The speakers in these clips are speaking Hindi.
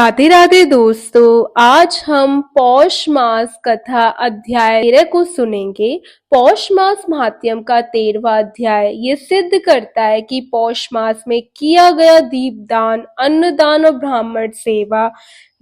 राधे राधे दोस्तों, आज हम पौष मास कथा अध्याय 13 को सुनेंगे। पौष मास महात्म्य का 13वां अध्याय ये सिद्ध करता है कि पौष मास में किया गया दीपदान, अन्नदान और ब्राह्मण सेवा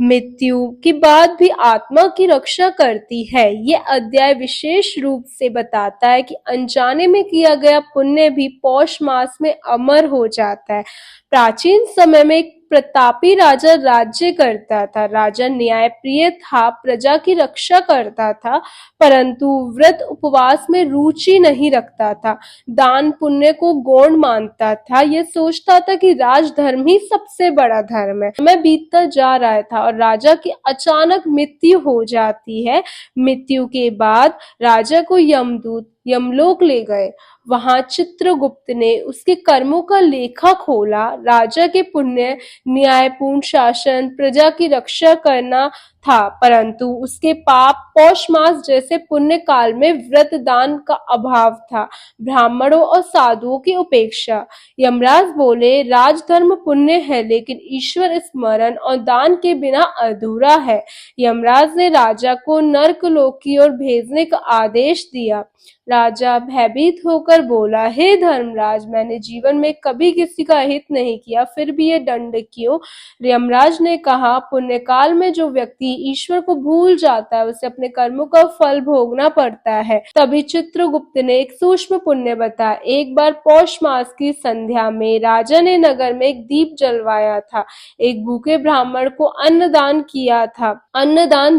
मृत्यु के बाद भी आत्मा की रक्षा करती है। ये अध्याय विशेष रूप से बताता है कि अनजाने में किया गया पुण्य भी पौष मास में अमर हो जाता है। प्राचीन समय में एक प्रतापी राजा राज्य करता था। राजा न्यायप्रिय था, प्रजा की रक्षा करता था, परंतु व्रत उपवास में रुचि नहीं रखता था। दान पुण्य को गौण मानता था। यह सोचता था कि राजधर्म ही सबसे बड़ा धर्म है। समय बीतता जा रहा था और राजा की अचानक मृत्यु हो जाती है। मृत्यु के बाद राजा को यमदूत यमलोक ले गए। वहां चित्रगुप्त ने उसके कर्मों का लेखा खोला। राजा के पुण्य न्यायपूर्ण शासन, प्रजा की रक्षा करना था, परंतु उसके पाप पौष मास जैसे पुण्य काल में व्रत दान का अभाव था, ब्राह्मणों और साधुओं की उपेक्षा। यमराज बोले, राजधर्म पुण्य है, लेकिन ईश्वर स्मरण और दान के बिना अधूरा है। यमराज ने राजा को नर्कलोक की ओर भेजने का आदेश दिया। राजा भयभीत होकर बोला, हे धर्मराज, मैंने जीवन में कभी किसी का हित नहीं किया, फिर भी ये दंड क्यों? यमराज ने कहा, पुण्यकाल में जो व्यक्ति ईश्वर को भूल जाता है, उसे अपने कर्मों का फल भोगना पड़ता है। तभी चित्रगुप्त ने एक सूक्ष्म पुण्य बताया। एक बार पौष मास की संध्या में राजा ने नगर में एक दीप जलवाया था। एक भूखे ब्राह्मण को अन्नदान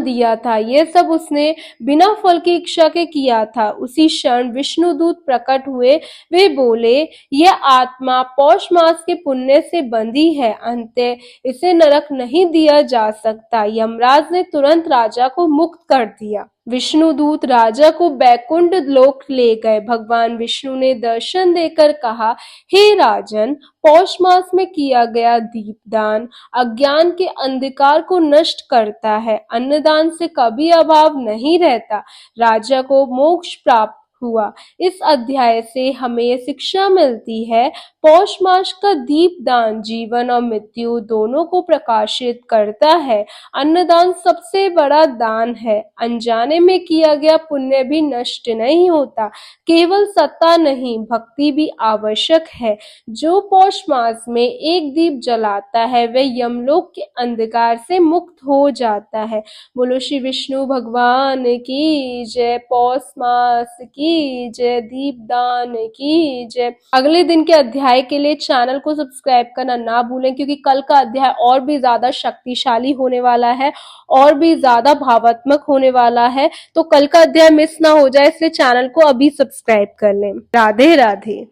दिया था। ये सब उसने बिना फल की इच्छा के किया था। उसी क्षण विष्णुदूत प्रकट हुए। वे बोले, यह आत्मा पौष मास के पुण्य से बंधी है, अंततः इसे नरक नहीं दिया जा सकता। यमराज ने तुरंत राजा को मुक्त कर दिया। विष्णुदूत राजा को बैकुंठ लोक ले गए। भगवान विष्णु ने दर्शन देकर कहा, हे राजन, पौष मास में किया गया दीपदान अज्ञान के अंधकार को नष्ट करता है। अन्नदान से कभी अभाव नहीं रहता। राजा को मोक्ष प्राप्त हुआ। इस अध्याय से हमें ये शिक्षा मिलती है, पौष मास का दीपदान जीवन और मृत्यु दोनों को प्रकाशित करता है। अन्नदान सबसे बड़ा दान है। अनजाने में किया गया पुण्य भी नष्ट नहीं होता। केवल सत्ता नहीं, भक्ति भी आवश्यक है। जो पौष मास में एक दीप जलाता है, वह यमलोक के अंधकार से मुक्त हो जाता है। बोलो श्री विष्णु भगवान की जय, पौष मास की जय, दीपदान की जय। अगले दिन के अध्याय के लिए चैनल को सब्सक्राइब करना ना भूलें, क्योंकि कल का अध्याय और भी ज्यादा शक्तिशाली होने वाला है और भी ज्यादा भावात्मक होने वाला है। तो कल का अध्याय मिस ना हो जाए, इसलिए चैनल को अभी सब्सक्राइब कर लें। राधे राधे।